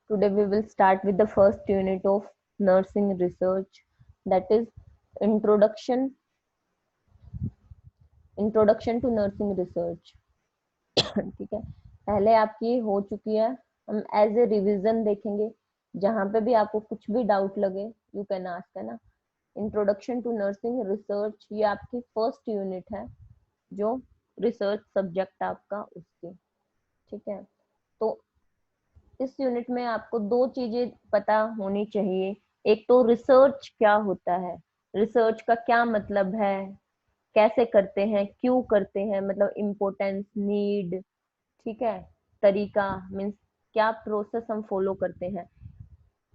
Today we will start with the first unit of nursing research, that is introduction introduction to nursing research. ठीक है, पहले आपकी हो चुकी है, हम एज ए रिवीजन देखेंगे, जहां पे भी आपको कुछ भी डाउट लगे यू कैन आस्क, है ना। इंट्रोडक्शन टू नर्सिंग रिसर्च ये आपकी फर्स्ट यूनिट है, जो रिसर्च सब्जेक्ट आपका उसकी, ठीक है। तो इस यूनिट में आपको दो चीजें पता होनी चाहिए। एक तो रिसर्च क्या होता है, रिसर्च का क्या मतलब है, कैसे करते हैं, क्यों करते हैं, मतलब इम्पोर्टेंस, नीड, ठीक है, तरीका मीन्स क्या प्रोसेस हम फॉलो करते हैं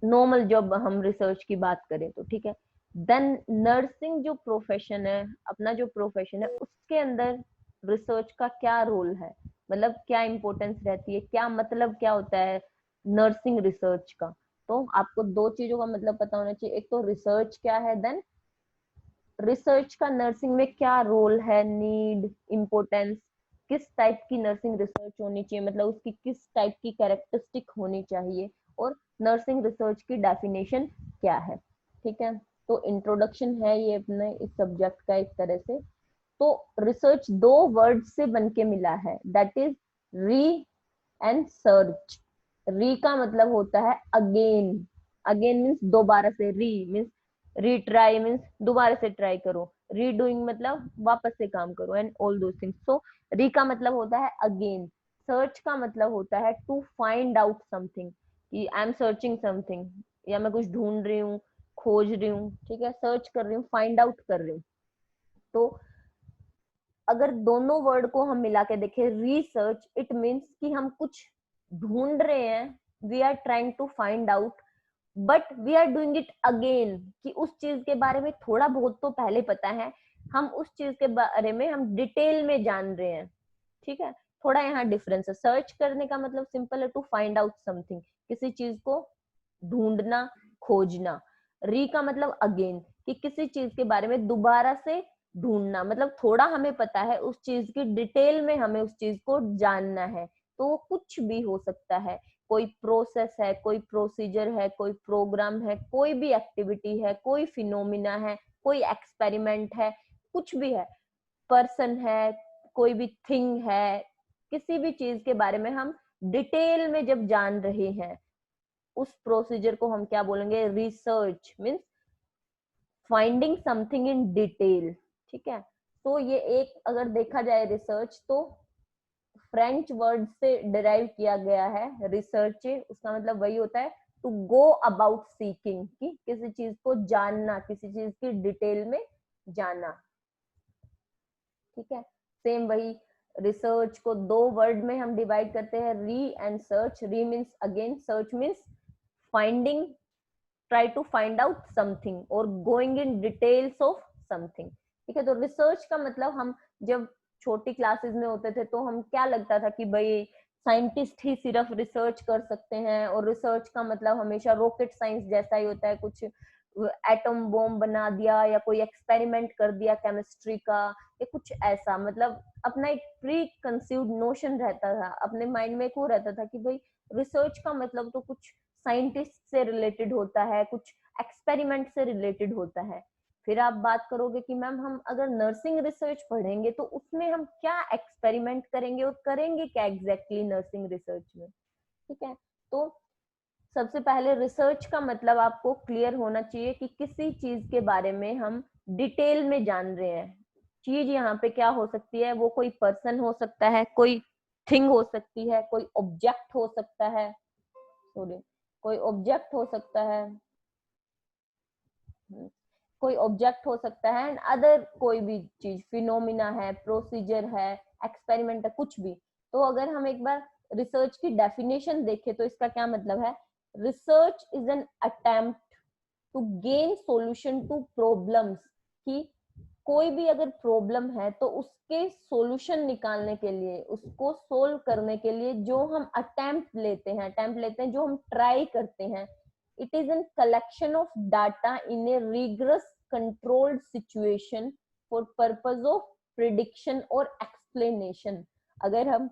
नॉर्मल जब हम रिसर्च की बात करें तो, ठीक है। देन नर्सिंग जो प्रोफेशन है, अपना जो प्रोफेशन है, उसके अंदर रिसर्च का क्या रोल है, मतलब क्या इम्पोर्टेंस रहती है, क्या मतलब क्या होता है नर्सिंग रिसर्च का। तो आपको दो चीजों का मतलब पता होना चाहिए, एक तो रिसर्च क्या है, देन रिसर्च का नर्सिंग में क्या रोल है, नीड, इम्पोर्टेंस, किस टाइप की नर्सिंग रिसर्च होनी चाहिए, मतलब उसकी किस टाइप की कैरेक्टरिस्टिक होनी चाहिए, और नर्सिंग रिसर्च की डेफिनेशन क्या है, ठीक है। तो इंट्रोडक्शन है ये अपने इस सब्जेक्ट का एक तरह से। तो रिसर्च दो वर्ड से बनके मिला है, दैट इज री एंड सर्च। री का मतलब होता है अगेन, अगेन मीन्स दोबारा से, री मीन्स रीट्राई मीन्स दोबारा से ट्राई करो, रीडूइंग मतलब वापस से काम करो, एंड ऑल दो थिंग्स। सो री का मतलब होता है अगेन, सर्च का मतलब होता है टू फाइंड आउट समथिंग, कि आई एम सर्चिंग समथिंग, या मैं कुछ ढूंढ रही हूँ, खोज रही हूँ, ठीक है, सर्च कर रही हूँ, फाइंड आउट कर रही हूँ। तो अगर दोनों वर्ड को हम मिला के देखें, रिसर्च इट मीन्स कि हम कुछ ढूंढ रहे हैं, we are trying to find out, but we are doing it again, कि उस चीज के बारे में थोड़ा बहुत तो पहले पता है, हम उस चीज के बारे में हम डिटेल में जान रहे हैं, ठीक है। थोड़ा यहाँ डिफरेंस है, सर्च करने का मतलब सिंपल है टू फाइंड आउट समथिंग, किसी चीज को ढूंढना, खोजना। री का मतलब अगेन, कि किसी चीज के बारे में दोबारा से ढूंढना, मतलब थोड़ा हमें पता है, उस चीज की डिटेल में हमें उस चीज को जानना है। तो वो कुछ भी हो सकता है, कोई प्रोसेस है, कोई प्रोसीजर है, कोई प्रोग्राम है, कोई भी एक्टिविटी है, कोई फिनोमिना है, कोई एक्सपेरिमेंट है, कुछ भी है, पर्सन है, कोई भी थिंग है, किसी भी चीज के बारे में हम डिटेल में जब जान रहे हैं, उस प्रोसीजर को हम क्या बोलेंगे, research means finding something in detail, ठीक है। तो ये एक अगर देखा जाए रिसर्च तो फ्रेंच वर्ड से डिराइव किया गया है रिसर्च, उसका मतलब वही होता है टू गो अबाउट सीकिंग, कि किसी चीज को जानना, किसी चीज की डिटेल में जाना, ठीक है। सेम वही रिसर्च को दो वर्ड में हम डिवाइड करते हैं, re and search. Re means again, search means finding, try to find out something और going in details of something, ठीक है। तो रिसर्च का मतलब हम जब छोटी क्लासेस में होते थे तो हम क्या लगता था कि भाई साइंटिस्ट ही सिर्फ रिसर्च कर सकते हैं, और रिसर्च का मतलब हमेशा रॉकेट साइंस जैसा ही होता है, कुछ एटम बॉम्ब बना दिया या कोई एक्सपेरिमेंट कर दिया केमिस्ट्री का, या कुछ ऐसा, मतलब अपना एक प्री कंसीव्ड नोशन रहता था, अपने माइंड में एक वो रहता था कि भाई रिसर्च का मतलब तो कुछ साइंटिस्ट से रिलेटेड होता है, कुछ एक्सपेरिमेंट से रिलेटेड होता है। फिर आप बात करोगे कि मैम हम अगर नर्सिंग रिसर्च पढ़ेंगे तो उसमें हम क्या एक्सपेरिमेंट करेंगे और करेंगे क्या एग्जैक्टली नर्सिंग रिसर्च में, ठीक है। तो सबसे पहले रिसर्च का मतलब आपको क्लियर होना चाहिए कि किसी चीज के बारे में हम डिटेल में जान रहे हैं। चीज यहाँ पे क्या हो सकती है, वो कोई पर्सन हो सकता है, कोई थिंग हो सकती है, कोई ऑब्जेक्ट हो सकता है, सॉरी, कोई ऑब्जेक्ट हो सकता है, कोई ऑब्जेक्ट हो सकता है, एंड अदर कोई भी चीज, फिनोमिना है, प्रोसीजर है, एक्सपेरिमेंट है, कुछ भी। तो अगर हम एक बार रिसर्च की डेफिनेशन देखें तो इसका क्या मतलब है, research is an attempt to gain solution to problems, कि कोई भी अगर प्रॉब्लम है तो उसके सॉल्यूशन निकालने के लिए, उसको सोल्व करने के लिए जो हम अटेम्प्ट लेते हैं, जो हम ट्राई करते हैं, it is a collection of data in a rigorous controlled situation for purpose of prediction और explanation। अगर हम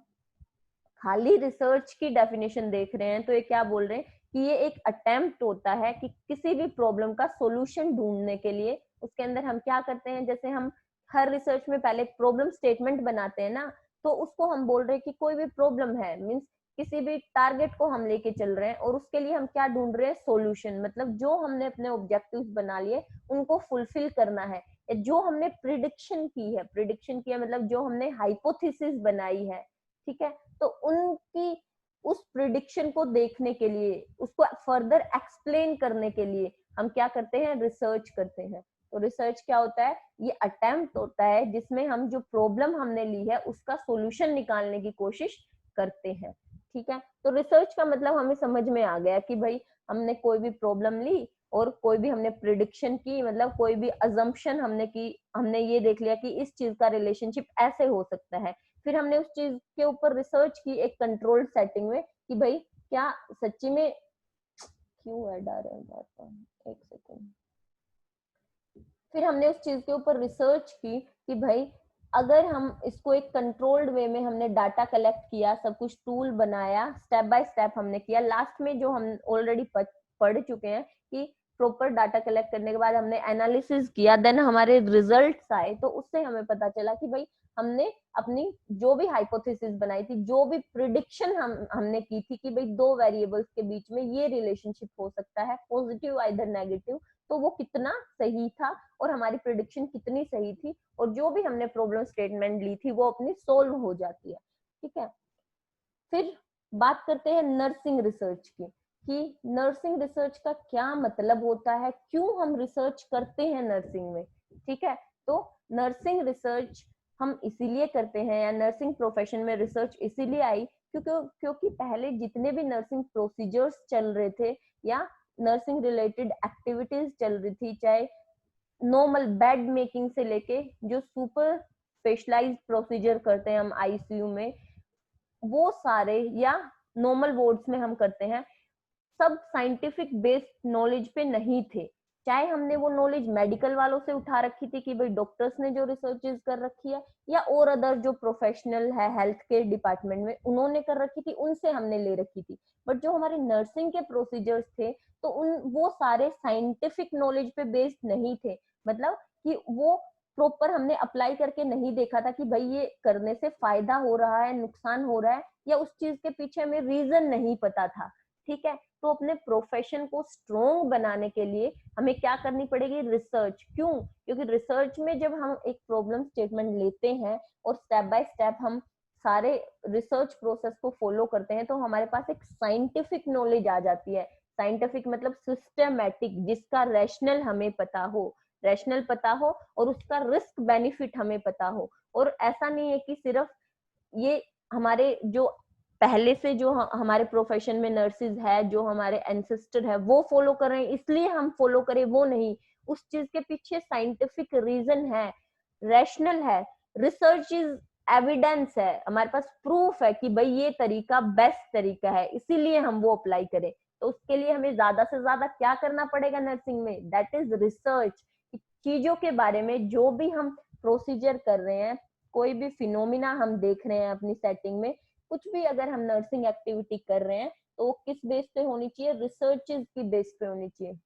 खाली रिसर्च की डेफिनेशन देख रहे हैं तो ये क्या बोल रहे हैं कि ये एक अटेम्प्ट होता है कि किसी भी प्रॉब्लम का सॉल्यूशन ढूंढने के लिए। उसके अंदर हम क्या करते हैं, जैसे हम हर रिसर्च में पहले प्रॉब्लम स्टेटमेंट बनाते हैं ना, तो उसको हम बोल रहे हैं कि कोई भी प्रॉब्लम है, मीन्स किसी भी टारगेट को हम लेके चल रहे हैं और उसके लिए हम क्या ढूंढ रहे हैं, सॉल्यूशन। मतलब जो हमने अपने ऑब्जेक्टिव्स बना लिए उनको फुलफिल करना है। जो हमने प्रिडिक्शन की है, प्रिडिक्शन किया मतलब जो हमने हाइपोथेसिस बनाई है, ठीक है, तो उनकी उस प्रिडिक्शन को देखने के लिए, उसको फर्दर एक्सप्लेन करने के लिए हम क्या करते हैं, रिसर्च करते हैं। तो रिसर्च क्या होता है, ये अटेम्प्ट होता है जिसमें हम जो प्रॉब्लम हमने ली है उसका सॉल्यूशन निकालने की कोशिश करते हैं। ठीक है, तो रिसर्च का मतलब हमें समझ में आ गया कि भाई हमने कोई भी प्रॉब्लम ली और कोई भी हमने प्रिडिक्शन की, मतलब कोई भी अजम्पशन हमने की, हमने ये देख लिया कि इस चीज का रिलेशनशिप ऐसे हो सकता है। फिर हमने उस चीज के ऊपर रिसर्च की एक कंट्रोल्ड सेटिंग में कि भाई क्या सच्ची में, क्यों ऐड आ रहा है बार बार, एक सेकेंड। फिर हमने उस चीज के ऊपर रिसर्च की कि भाई अगर हम इसको एक कंट्रोल्ड वे में, हमने डाटा कलेक्ट किया, सब कुछ टूल बनाया, स्टेप बाय स्टेप हमने किया। लास्ट में जो हम ऑलरेडी पढ़ चुके हैं कि प्रॉपर डाटा कलेक्ट करने के बाद हमने एनालिसिस किया, देन हमारे रिजल्ट्स आए, तो उससे हमें पता चला कि भाई हमने अपनी जो भी हाइपोथेसिस बनाई थी, जो भी प्रिडिक्शन हमने की थी कि भाई दो वेरिएबल्स के बीच में ये रिलेशनशिप हो सकता है, पॉजिटिव आइदर नेगेटिव, तो वो कितना सही था और हमारी प्रिडिक्शन कितनी सही थी, और जो भी हमने प्रॉब्लम स्टेटमेंट ली थी वो अपनी सोल्व हो जाती है। ठीक है, फिर बात करते हैं नर्सिंग रिसर्च की, कि नर्सिंग रिसर्च का क्या मतलब होता है, क्यों हम रिसर्च करते हैं नर्सिंग में। ठीक है, तो नर्सिंग रिसर्च हम इसीलिए करते हैं, या नर्सिंग प्रोफेशन में रिसर्च इसीलिए आई क्योंकि पहले जितने भी नर्सिंग प्रोसीजर्स चल रहे थे या नर्सिंग रिलेटेड एक्टिविटीज चल रही थी, चाहे नॉर्मल बेड मेकिंग से लेके जो सुपर स्पेशलाइज्ड प्रोसीजर करते हैं हम आईसीयू में, वो सारे, या नॉर्मल वार्ड्स में हम करते हैं, सब साइंटिफिक बेस्ड नॉलेज पे नहीं थे। चाहे हमने वो नॉलेज मेडिकल वालों से उठा रखी थी कि भाई डॉक्टर्स ने जो रिसर्चेस कर रखी है, या और अदर जो प्रोफेशनल है हेल्थ केयर डिपार्टमेंट में उन्होंने कर रखी थी, उनसे हमने ले रखी थी। बट जो हमारे नर्सिंग के प्रोसीजर्स थे, तो वो सारे साइंटिफिक नॉलेज पे बेस्ड नहीं थे। मतलब कि वो प्रॉपर हमने अप्लाई करके नहीं देखा था कि भाई ये करने से फायदा हो रहा है, नुकसान हो रहा है, या उस चीज के पीछे हमें रीजन नहीं पता था। ठीक है, तो अपने प्रोफेशन को स्ट्रोंग बनाने के लिए हमें क्या करनी पड़ेगी, रिसर्च। क्यों? क्योंकि रिसर्च में जब हम एक प्रॉब्लम स्टेटमेंट लेते हैं और स्टेप बाय स्टेप हम सारे रिसर्च प्रोसेस को फॉलो करते हैं, तो हमारे पास एक साइंटिफिक नॉलेज आ जाती है। साइंटिफिक मतलब सिस्टमैटिक, जिसका रैशनल हमें पता हो, रैशनल पता हो और उसका रिस्क बेनिफिट हमें पता हो। और ऐसा नहीं है कि सिर्फ ये हमारे जो पहले से जो हमारे प्रोफेशन में नर्सेज है, जो हमारे एंसेस्टर है, वो फॉलो कर रहे हैं इसलिए हम फॉलो करें, वो नहीं। उस चीज के पीछे साइंटिफिक रीजन है, रैशनल है, रिसर्च इज एविडेंस है, हमारे पास प्रूफ है कि भाई ये तरीका बेस्ट तरीका है, इसीलिए हम वो अप्लाई करें। तो उसके लिए हमें ज्यादा से ज्यादा क्या करना पड़ेगा नर्सिंग में, दैट इज रिसर्च। चीजों के बारे में जो भी हम प्रोसीजर कर रहे हैं, कोई भी फिनोमिना हम देख रहे हैं अपनी सेटिंग में, कुछ भी अगर हम नर्सिंग एक्टिविटी कर रहे हैं, तो वो किस बेस पे होनी चाहिए, रिसर्चेज की बेस पे होनी चाहिए।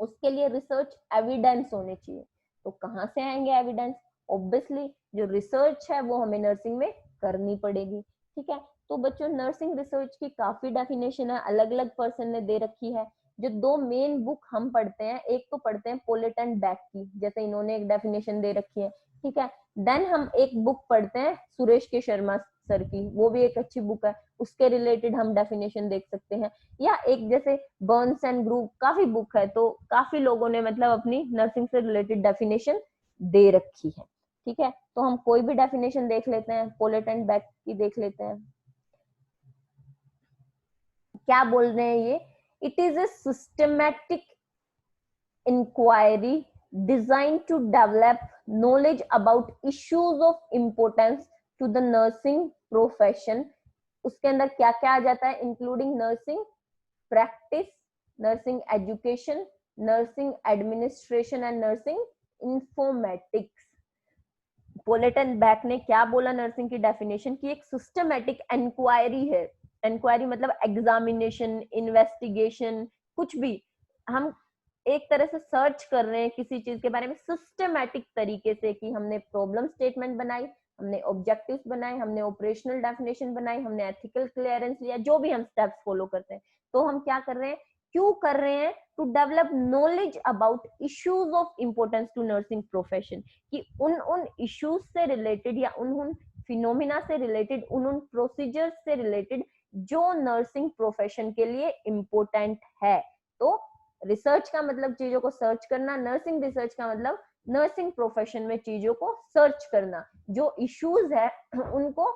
उसके लिए रिसर्च एविडेंस होने चाहिए। तो कहाँ से आएंगे एविडेंस? ऑब्वियसली जो रिसर्च है वो हमें नर्सिंग में करनी पड़ेगी। ठीक है, तो बच्चों नर्सिंग रिसर्च की काफी डेफिनेशन है, अलग अलग पर्सन ने दे रखी है। जो दो मेन बुक हम पढ़ते हैं, एक तो पढ़ते हैं पोलेट एंड बैक की, जैसे इन्होंने एक डेफिनेशन दे रखी है। ठीक है, देन हम एक बुक पढ़ते हैं सुरेश के शर्मा सर की, वो भी एक अच्छी बुक है, उसके रिलेटेड हम डेफिनेशन देख सकते हैं। या एक जैसे बर्न्स एंड ग्रुप, काफी बुक है, तो काफी लोगों ने मतलब अपनी नर्सिंग से रिलेटेड डेफिनेशन दे रखी है। ठीक है, तो हम कोई भी डेफिनेशन देख लेते हैं, पोलेट एंड बैक की देख लेते हैं। क्या बोल रहे हैं ये, it is a systematic inquiry design to develop knowledge about issues of importance to the nursing profession. उसके अंदर क्या क्या आ जाता है, including nursing practice, nursing education, nursing administration and nursing informatics. Polit and Beck ने क्या बोला नर्सिंग की डेफिनेशन की, एक सिस्टमैटिक इंक्वायरी है, इंक्वायरी मतलब एग्जामिनेशन, इन्वेस्टिगेशन, कुछ भी हम एक तरह से सर्च कर रहे हैं किसी चीज के बारे में सिस्टमैटिक तरीके से, कि हमने प्रॉब्लम स्टेटमेंट बनाई, हमने ऑब्जेक्टिव्स बनाए, हमने ऑपरेशनल डेफिनेशन बनाई, हमने एथिकल क्लियरेंस लिया, जो भी हम स्टेप्स फॉलो करते हैं, तो हम क्या कर रहे हैं, क्यों कर रहे हैं, to develop knowledge about issues of importance to nursing profession, कि उन इश्यूज से रिलेटेड या उन फिनोमिना से रिलेटेड, उन प्रोसीजर्स से रिलेटेड जो नर्सिंग प्रोफेशन के लिए इम्पोर्टेंट है। तो रिसर्च का मतलब चीजों को सर्च करना, नर्सिंग रिसर्च का मतलब नर्सिंग प्रोफेशन में चीजों को सर्च करना, जो इश्यूज है उनको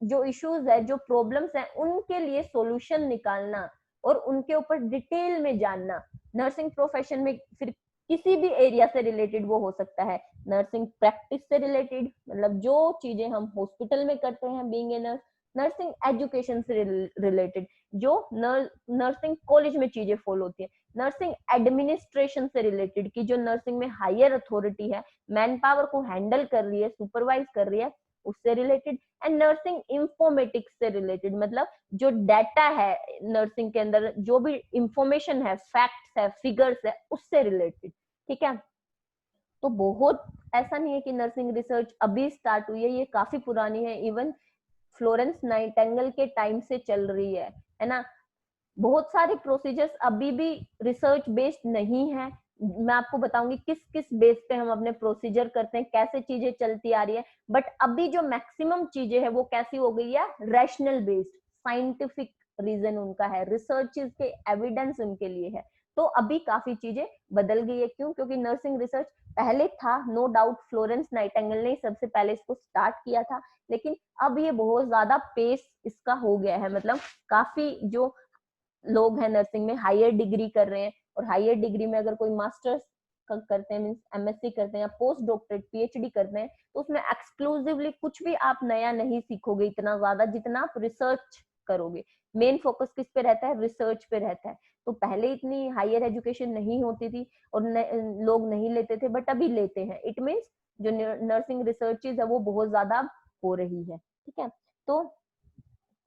जो इश्यूज है, जो प्रॉब्लम्स है, उनके लिए सॉल्यूशन निकालना और उनके ऊपर डिटेल में जानना। नर्सिंग प्रोफेशन में फिर किसी भी एरिया से रिलेटेड वो हो सकता है, नर्सिंग प्रैक्टिस से रिलेटेड, मतलब जो चीजें हम हॉस्पिटल में करते हैं being a nurse, nursing education से रिलेटेड, जो नर्सिंग कॉलेज में चीजें फॉलो होती है, नर्सिंग एडमिनिस्ट्रेशन से रिलेटेड, की जो नर्सिंग में हायर अथॉरिटी है, मैन पावर को हैंडल कर रही है, सुपरवाइज कर रही है, उससे रिलेटेड, एंड नर्सिंग इंफॉर्मेटिक्स से रिलेटेड, मतलब जो डाटा है नर्सिंग के अंदर, जो भी इंफॉर्मेशन है, फैक्ट्स है, फिगर्स है, उससे रिलेटेड। ठीक है, तो बहुत ऐसा नहीं है कि नर्सिंग रिसर्च अभी स्टार्ट हुई है, ये काफी पुरानी है, इवन फ्लोरेंस नाइटिंगेल के टाइम से चल रही है ना। बहुत सारे प्रोसीजर्स अभी भी रिसर्च बेस्ड नहीं है। मैं आपको बताऊंगी किस किस बेस पे हम अपने प्रोसीजर करते हैं, कैसे चीजें चलती आ रही है, बट अभी जो मैक्सिमम चीजें है वो कैसी हो गई है, रैशनल बेस्ड, साइंटिफिक रीजन उनका है, रिसर्च के एविडेंस उनके लिए है। तो अभी काफी चीजें बदल गई है, क्यों, क्योंकि नर्सिंग रिसर्च पहले था, नो डाउट फ्लोरेंस नाइटिंगेल ने सबसे पहले इसको स्टार्ट किया था, लेकिन अब ये बहुत ज्यादा पेस इसका हो गया है, मतलब काफी जो लोग हैं नर्सिंग में हायर डिग्री कर रहे हैं, और हायर डिग्री में अगर कोई मास्टर्स करते हैं, मींस एमएससी करते हैं या पोस्ट डॉक्टरेट पीएचडी करते हैं, तो उसमें एक्सक्लूसिवली कुछ भी आप नया नहीं सीखोगे इतना ज्यादा जितना आप रिसर्च करोगे। मेन फोकस किस पे रहता है, रिसर्च पे रहता है। तो पहले इतनी हायर एजुकेशन नहीं होती थी और लोग नहीं लेते थे, बट अभी लेते हैं। इट मीन्स जो नर्सिंग रिसर्चेज है वो बहुत ज्यादा हो रही है। ठीक है, तो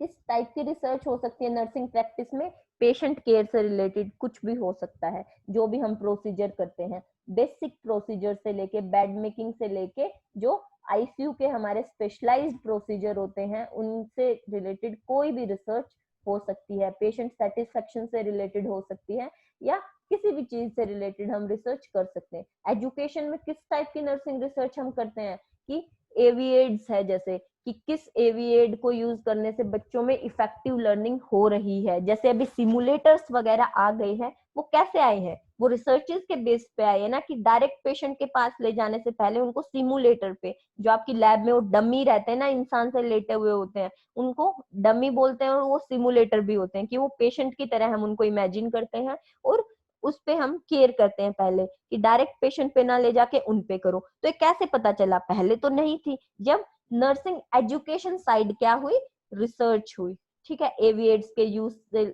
किस टाइप की रिसर्च हो सकती है नर्सिंग प्रैक्टिस में, पेशेंट केयर से रिलेटेड कुछ भी हो सकता है, जो भी हम प्रोसीजर करते हैं, बेसिक प्रोसीजर से लेके बेड मेकिंग से लेके जो आईसीयू के हमारे स्पेशलाइज्ड प्रोसीजर होते हैं उनसे रिलेटेड कोई भी रिसर्च हो सकती है, पेशेंट सेटिस्फेक्शन से रिलेटेड हो सकती है, या किसी भी चीज से रिलेटेड हम रिसर्च कर सकते हैं। एजुकेशन में किस टाइप की नर्सिंग रिसर्च हम करते हैं, कि एविएड्स है, जैसे कि किस एविएड को यूज करने से बच्चों में इफेक्टिव लर्निंग हो रही है, जैसे अभी सिमुलेटर्स वगैरह आ गए हैं, वो कैसे आए हैं, वो रिसर्चेस के बेस पे आए हैं ना, कि डायरेक्ट पेशेंट के पास ले जाने से पहले उनको सिमुलेटर पे, जो आपकी लैब में वो डमी रहते हैं ना, इंसान से लेटे हुए होते हैं, उनको डमी बोलते हैं, और वो सिमुलेटर भी होते हैं, कि वो पेशेंट की तरह हम उनको इमेजिन करते हैं और उस पे हम केयर करते हैं पहले, कि डायरेक्ट पेशेंट पे ना ले जाके उन पे करो। तो ये कैसे पता चला, पहले तो नहीं थी, जब नर्सिंग एजुकेशन साइड क्या हुई, रिसर्च हुई। ठीक है, एविएट्स के यूज से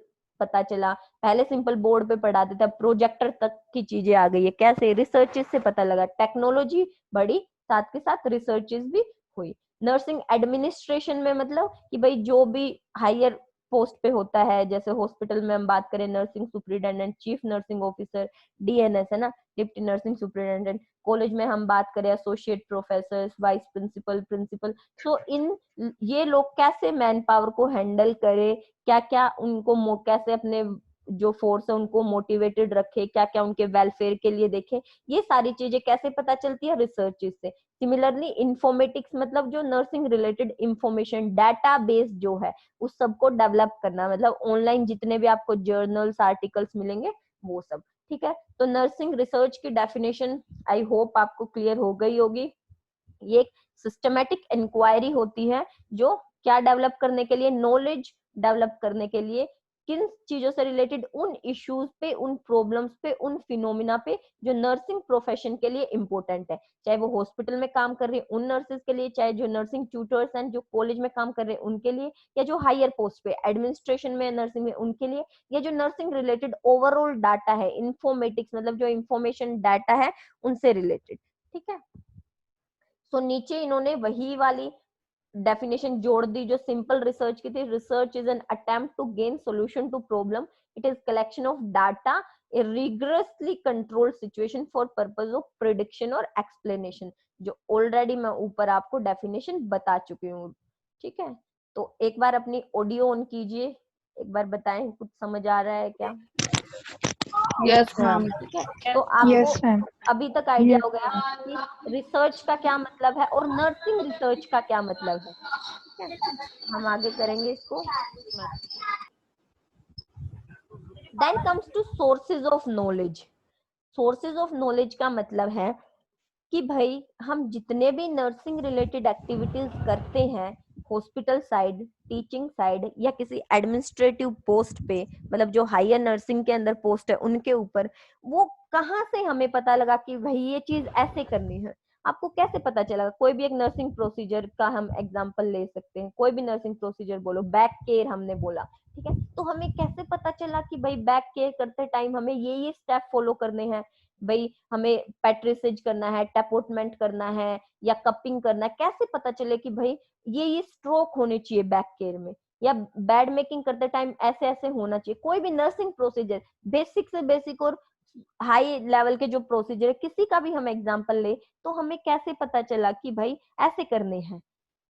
पता चला, पहले सिंपल बोर्ड पे पढ़ाते थे, प्रोजेक्टर तक की चीजें आ गई है, कैसे, रिसर्चेस से पता लगा, टेक्नोलॉजी बढ़ी, साथ के साथ रिसर्चेस भी हुई। नर्सिंग एडमिनिस्ट्रेशन में मतलब कि भाई जो भी हायर पोस्ट पे होता है, जैसे हॉस्पिटल में हम बात करें, nursing superintendent, chief nursing officer, DNS है ना, डिप्टी नर्सिंग सुपरिटेंडेंट, कॉलेज में हम बात करें associate professor, vice principal, principal, तो इन ये लोग कैसे मैन पावर को हैंडल करे, क्या क्या उनको कैसे अपने जो फोर्स है उनको मोटिवेटेड रखे, क्या क्या उनके वेलफेयर के लिए देखे, ये सारी चीजें कैसे पता चलती है, रिसर्च से। सिमिलरली इंफॉर्मेटिक्स मतलब जो nursing related information data base जो है उस सबको डेवलप करना, मतलब ऑनलाइन जितने भी आपको जर्नल्स आर्टिकल्स मिलेंगे वो सब। ठीक है, तो नर्सिंग रिसर्च की डेफिनेशन आई होप आपको क्लियर हो गई होगी। ये एक सिस्टमेटिक इंक्वायरी होती है जो क्या डेवलप करने के लिए, नॉलेज डेवलप करने के लिए, किन चीजों से रिलेटेड, उन इश्यूज पे, उन प्रॉब्लम्स पे, उन फिनोमिना पे जो नर्सिंग प्रोफेशन के लिए इंपॉर्टेंट है, चाहे वो हॉस्पिटल में काम कर रहे हैं उन नर्सेज के लिए, चाहे जो नर्सिंग ट्यूटर्स हैं जो कॉलेज में काम कर रहे हैं उनके लिए, या जो हायर पोस्ट पे एडमिनिस्ट्रेशन में नर्सिंग में उनके लिए, या जो नर्सिंग रिलेटेड ओवरऑल डाटा है, इंफॉर्मेटिक्स मतलब जो इंफॉर्मेशन डाटा है उनसे रिलेटेड। ठीक है, तो नीचे इन्होंने वही वाली डेफिनेशन जोड़ दी जो सिंपल रिसर्च की थी। Research is an attempt to gain solution to problem, it is collection of data a rigorously controlled situation for purpose of prediction और एक्सप्लेनेशन, जो ऑलरेडी मैं ऊपर आपको डेफिनेशन बता चुकी हूँ। ठीक है, तो एक बार अपनी ऑडियो ऑन कीजिए, एक बार बताएं कुछ समझ आ रहा है क्या? Yes ma'am. ठीक है, तो आपको यस मैम। अभी तक आइडिया हो गया कि रिसर्च का क्या मतलब है और नर्सिंग रिसर्च का क्या मतलब है। ठीक है, हम आगे करेंगे इसको। Then comes to sources of knowledge. Sources of knowledge का मतलब है कि भाई हम जितने भी नर्सिंग रिलेटेड एक्टिविटीज करते हैं, हॉस्पिटल साइड, टीचिंग साइड या किसी एडमिनिस्ट्रेटिव पोस्ट पे, मतलब जो हायर नर्सिंग के अंदर पोस्ट है उनके ऊपर, वो कहाँ से हमें पता लगा कि भाई ये चीज ऐसे करनी है? आपको कैसे पता चला? कोई भी एक नर्सिंग प्रोसीजर का हम एग्जांपल ले सकते हैं, कोई भी नर्सिंग प्रोसीजर बोलो, बैक केयर हमने बोला, ठीक है, तो हमें कैसे पता चला कि भाई बैक केयर करते टाइम हमें ये स्टेप फॉलो करने हैं? भाई हमें पैट्रिसेज करना है, टैपोटमेंट करना है या कपिंग करना है, कैसे पता चले कि भाई ये स्ट्रोक होने चाहिए बैक केयर में, या बेड मेकिंग करते टाइम ऐसे ऐसे होना चाहिए? कोई भी नर्सिंग प्रोसीजर, बेसिक से बेसिक और हाई लेवल के जो प्रोसीजर है, किसी का भी हम एग्जांपल ले, तो हमें कैसे पता चला कि भाई ऐसे करने हैं?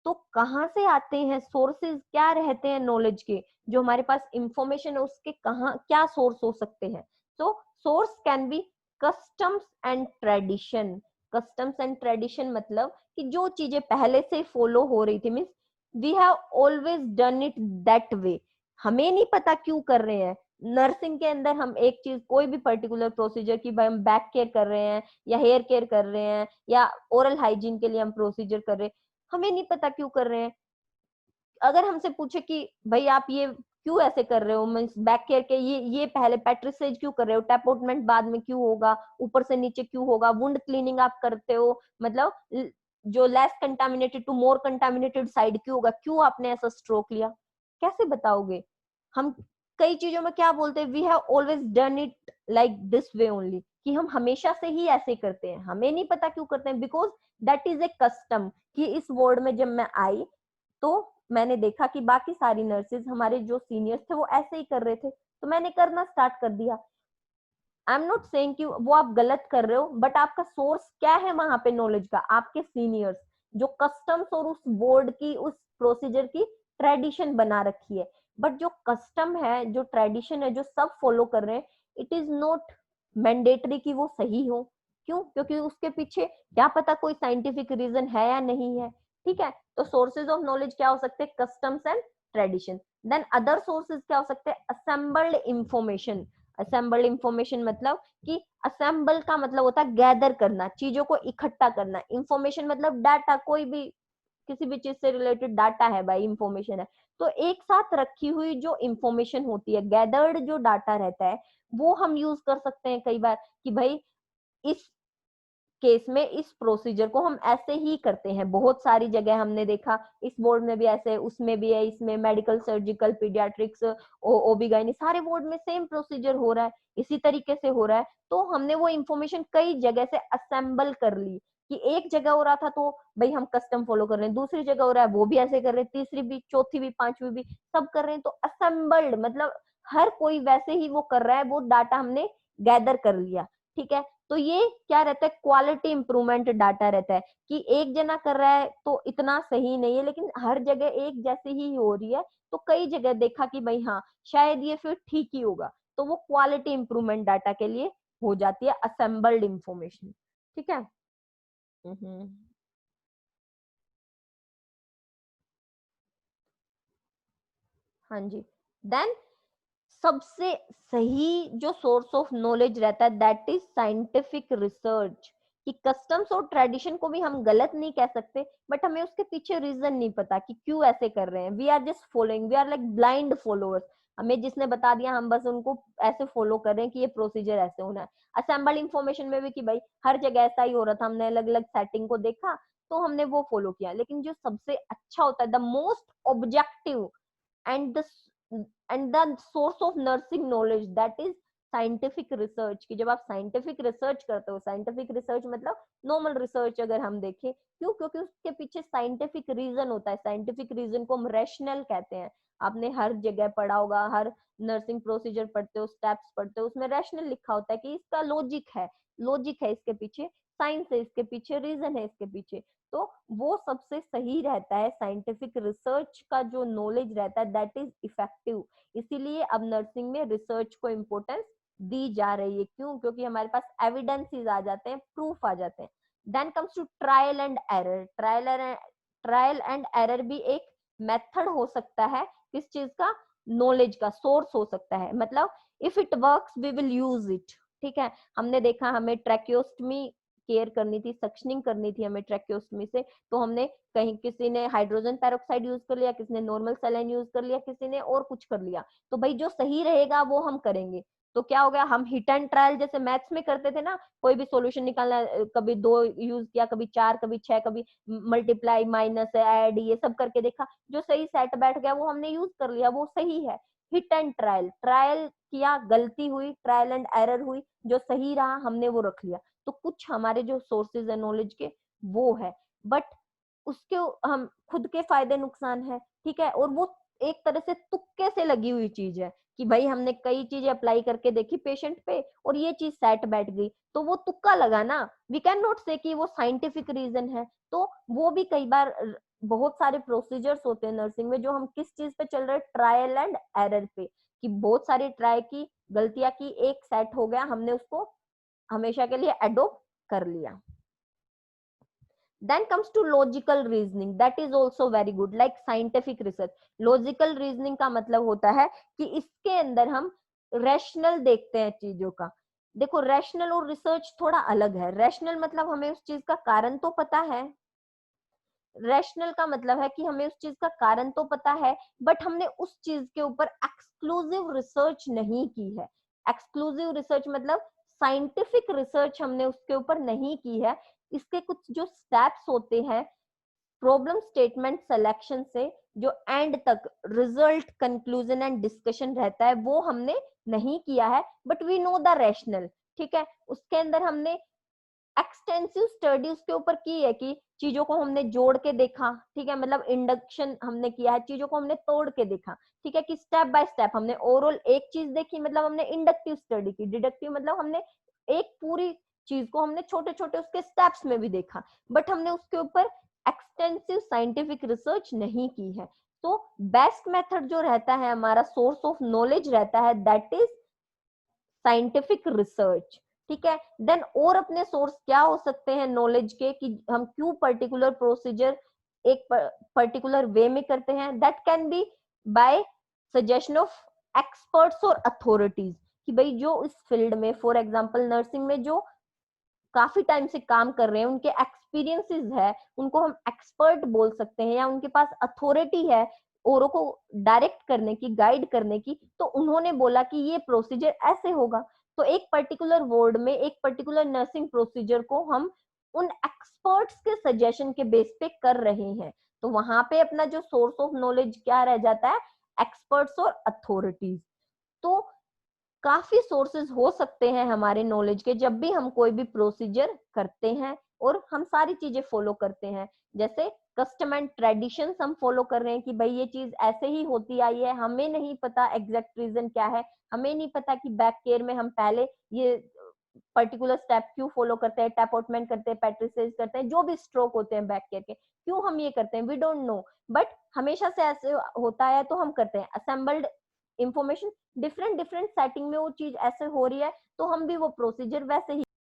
तो कहाँ से आते हैं सोर्सेज, क्या रहते हैं नॉलेज के? जो हमारे पास इंफॉर्मेशन है उसके कहाँ क्या सोर्स हो सकते हैं? तो source can be customs and tradition. Customs and tradition मतलब कि जो चीजें पहले से फॉलो हो रही थी, means we have always done it that way, हमें नहीं पता क्यों कर रहे हैं। नर्सिंग के अंदर हम एक चीज, कोई भी पर्टिकुलर प्रोसीजर की, भाई हम बैक केयर कर रहे हैं या हेयर केयर कर रहे हैं या ओरल हाइजीन के लिए हम प्रोसीजर कर रहे हैं, हमें नहीं पता क्यों कर रहे हैं। अगर हमसे पूछे कि भाई आप ये क्यों ऐसे कर रहे हो, मीन्स बैक केयर के ये पहले पैट्रिसेज क्यों कर रहे हो, टैपोटमेंट बाद में क्यों होगा, ऊपर से नीचे क्यों होगा, वुंड क्लीनिंग आप करते हो, मतलब जो less contaminated to more contaminated side क्यों होगा, क्यों आपने ऐसा स्ट्रोक लिया, कैसे बताओगे? हम कई चीजों में क्या बोलते हैं, we have always done it like this way only, कि हम हमेशा से ही ऐसे करते हैं, हमें नहीं पता क्यों करते हैं, because that is a custom. कि इस वर्ड में जब मैं आई तो मैंने देखा कि बाकी सारी नर्सेज, हमारे जो सीनियर्स थे, वो ऐसे ही कर रहे थे, तो मैंने करना स्टार्ट कर दिया। आई एम नॉट सेइंग कि वो आप गलत कर रहे हो, बट आपका सोर्स क्या है वहां पे नॉलेज का? आपके सीनियर्स जो कस्टम्स और उस बोर्ड की, उस प्रोसीजर की ट्रेडिशन बना रखी है। बट जो कस्टम है, जो ट्रेडिशन है, जो सब फॉलो कर रहे हैं, इट इज नॉट मैंडेटरी कि वो सही हो। क्यों? क्योंकि उसके पीछे क्या पता कोई साइंटिफिक रीजन है या नहीं है। ठीक है, तो सोर्सेज ऑफ नॉलेज क्या हो सकते हैं? Customs and tradition. Then other sources क्या हो सकते हैं? Assembled information. असेंबल्ड इंफॉर्मेशन मतलब कि असेंबल का मतलब होता है गैदर करना, चीजों को इकट्ठा करना। इंफॉर्मेशन मतलब डाटा, कोई भी किसी भी चीज से रिलेटेड डाटा है भाई, इंफॉर्मेशन है। तो एक साथ रखी हुई जो इंफॉर्मेशन होती है, गैदर्ड जो डाटा रहता है, वो हम यूज कर सकते हैं कई बार कि भाई इस केस में इस प्रोसीजर को हम ऐसे ही करते हैं। बहुत सारी जगह हमने देखा, इस बोर्ड में भी ऐसे है, उसमें भी है, इसमें मेडिकल, सर्जिकल, पीडियाट्रिक्स, ओबीगाइनी, सारे बोर्ड में सेम प्रोसीजर हो रहा है, इसी तरीके से हो रहा है। तो हमने वो इंफॉर्मेशन कई जगह से असेंबल कर ली कि एक जगह हो रहा था तो भाई हम कस्टम फॉलो कर रहे हैं, दूसरी जगह हो रहा है वो भी ऐसे कर रहे हैं, तीसरी भी, चौथी भी, पांचवी भी, सब कर रहे हैं। तो असेंबल्ड मतलब हर कोई वैसे ही वो कर रहा है, वो डाटा हमने गैदर कर लिया। ठीक है, तो ये क्या रहता है? क्वालिटी इंप्रूवमेंट डाटा रहता है कि एक जना कर रहा है तो इतना सही नहीं है, लेकिन हर जगह एक जैसे ही हो रही है, तो कई जगह देखा कि भाई हाँ शायद ये फिर ठीक ही होगा, तो वो क्वालिटी इंप्रूवमेंट डाटा के लिए हो जाती है असेंबल्ड इंफॉर्मेशन। ठीक है। हाँ जी। देन सबसे सही जो सोर्स ऑफ नॉलेज रहता है, दैट इज साइंटिफिक रिसर्च। कि कस्टम्स और ट्रेडिशन को भी हम गलत नहीं कह सकते, बट हमें उसके पीछे रीजन नहीं पता कि क्यों ऐसे कर रहे हैं। We are just following, we are like blind followers. हमें जिसने बता दिया हम बस उनको ऐसे फॉलो कर रहे हैं कि ये प्रोसीजर ऐसे होना है। असेंबल्ड इंफॉर्मेशन में भी कि भाई हर जगह ऐसा ही हो रहा था, हमने अलग अलग सेटिंग को देखा तो हमने वो फॉलो किया। लेकिन जो सबसे अच्छा होता है, the most objective and the and the source of nursing knowledge, that is scientific research की। जब आप साइंटिफिक रिसर्च करते हो, साइंटिफिक रिसर्च मतलब नॉर्मल रिसर्च अगर हम देखें, क्यों? क्योंकि उसके पीछे साइंटिफिक रीजन होता है। साइंटिफिक रीजन को हम रैशनल कहते हैं। आपने हर जगह पढ़ा होगा, हर नर्सिंग प्रोसीजर पढ़ते हो, स्टेप्स पढ़ते हो, उसमें रैशनल लिखा होता है कि इसका लॉजिक है, लॉजिक है इसके पीछे, साइंस है इसके पीछे, रीजन है इसके पीछे। तो वो सबसे सही रहता है। साइंटिफिक रिसर्च का जो नॉलेज रहता है दैट इज इफेक्टिव। इसीलिए अब नर्सिंग में रिसर्च को इम्पोर्टेंस दी जा रही है। क्यों? क्योंकि हमारे पास एविडेंसेस आ जाते हैं, प्रूफ आ जाते हैं। Then comes to trial and error. Trial and error भी एक मेथड हो सकता है किस चीज का? नॉलेज का सोर्स हो सकता है। मतलब if it works we will use it. ठीक है, हमने देखा हमें ट्रैकियोस्टमी केयर करनी थी, सक्शनिंग करनी थी हमें ट्रैकियोस्टमी से, तो हमने कहीं किसी ने हाइड्रोजन पेरोक्साइड यूज कर लिया, किसी ने नॉर्मल सलाइन यूज कर लिया, किसी ने और कुछ कर लिया। तो भाई जो सही रहेगा वो हम करेंगे। तो क्या हो गया, हम हिट एंड ट्रायल जैसे मैथ्स में करते थे ना, कोई भी सॉल्यूशन निकालना, कभी 2 यूज किया, कभी 4, कभी 6, कभी मल्टीप्लाई, माइनस, ऐड, ये सब करके देखा, जो सही सेट बैठ गया वो हमने यूज कर लिया, वो सही है। हिट एंड ट्रायल, ट्रायल किया, गलती हुई, ट्रायल एंड एरर हुई, जो सही रहा हमने वो रख लिया। तो कुछ हमारे जो सोर्सेज है नॉलेज के वो है, बट उसके हम खुद के फायदे नुकसान है। ठीक है, और वो एक तरह से तुक्के से लगी हुई चीज है कि भाई हमने कई चीजें अप्लाई करके देखी पेशेंट पे और ये चीज सेट बैठ गई, तो वो तुक्का लगा ना। वी कैन नॉट से कि वो साइंटिफिक रीजन है। तो वो भी कई बार बहुत सारे प्रोसीजर्स होते हैं नर्सिंग में जो हम किस चीज पे चल रहे हैं, ट्रायल एंड एरर पे, कि बहुत सारी ट्राई की, गलतियां की, एक सेट हो गया, हमने उसको हमेशा के लिए एडोप्ट कर लिया। Then comes to logical reasoning, that is also very good, like scientific research. Logical reasoning का मतलब होता है कि इसके अंदर हम रैशनल देखते हैं चीजों का। देखो रैशनल और रिसर्च थोड़ा अलग है। रैशनल मतलब हमें उस चीज का कारण तो पता है, रैशनल का मतलब है कि हमें उस चीज का कारण तो पता है, बट हमने उस चीज के ऊपर एक्सक्लूसिव रिसर्च नहीं की है। एक्सक्लूसिव रिसर्च मतलब साइंटिफिक रिसर्च हमने उसके ऊपर नहीं की है। इसके कुछ जो स्टेप्स होते हैं प्रॉब्लम स्टेटमेंट सिलेक्शन से जो एंड तक रिजल्ट कंक्लूजन एंड डिस्कशन रहता है वो हमने नहीं किया है, but we know the rational. ठीक है, उसके अंदर हमने एक्सटेंसिव स्टडी उसके ऊपर की है कि चीजों को हमने जोड़ के देखा। ठीक है, मतलब इंडक्शन हमने किया है, चीजों को हमने तोड़ के देखा। ठीक है, कि स्टेप बाय स्टेप हमने ओवरऑल एक चीज देखी, मतलब हमने इंडक्टिव स्टडी की। डिडक्टिव मतलब हमने एक पूरी चीज को हमने छोटे छोटे उसके स्टेप्स में भी देखा, बट हमने उसके ऊपर एक्सटेंसिव साइंटिफिक रिसर्च नहीं की है। तो बेस्ट मेथड जो रहता है हमारा सोर्स ऑफ नॉलेज रहता है दैट इज साइंटिफिक रिसर्च। ठीक है, देन और अपने सोर्स क्या हो सकते हैं नॉलेज के कि हम क्यों पर्टिकुलर प्रोसीजर एक पर्टिकुलर वे में करते हैं, that can be by suggestion of experts और अथॉरिटीज। कि भाई जो इस फील्ड में फॉर एग्जांपल नर्सिंग में जो काफी टाइम से काम कर रहे हैं, उनके एक्सपीरियंसेस है, उनको हम एक्सपर्ट बोल सकते हैं, या उनके पास अथॉरिटी है औरों को डायरेक्ट करने की, गाइड करने की, तो उन्होंने बोला कि ये प्रोसीजर ऐसे होगा। तो एक पर्टिकुलर वार्ड में एक पर्टिकुलर नर्सिंग प्रोसीजर को हम उन एक्सपर्ट्स के सजेशन के बेस पे कर रहे हैं। तो वहां पे अपना जो सोर्स ऑफ नॉलेज क्या रह जाता है, एक्सपर्ट्स और अथॉरिटीज। तो काफी सोर्सेज हो सकते हैं हमारे नॉलेज के जब भी हम कोई भी प्रोसीजर करते हैं और हम सारी चीजें फॉलो करते हैं। जैसे कस्टम एंड ट्रेडिशंस हम फॉलो कर रहे हैं कि भाई ये चीज ऐसे ही होती आई है, हमें नहीं पता एग्जैक्ट रीजन क्या है, हमें नहीं पता कि बैक केयर में हम पहले ये पर्टिकुलर स्टेप क्यों फॉलो करते हैं, टैपआउटमेंट करते हैं, पैट्रिसेज करते हैं, जो भी स्ट्रोक होते हैं बैक केयर के, क्यों हम ये करते हैं, वी डोंट नो, बट हमेशा से ऐसे होता है तो हम करते हैं। Assembled information different different setting में वो चीज ऐसे हो रही है तो हम भी वो प्रोसीजर वैसे ही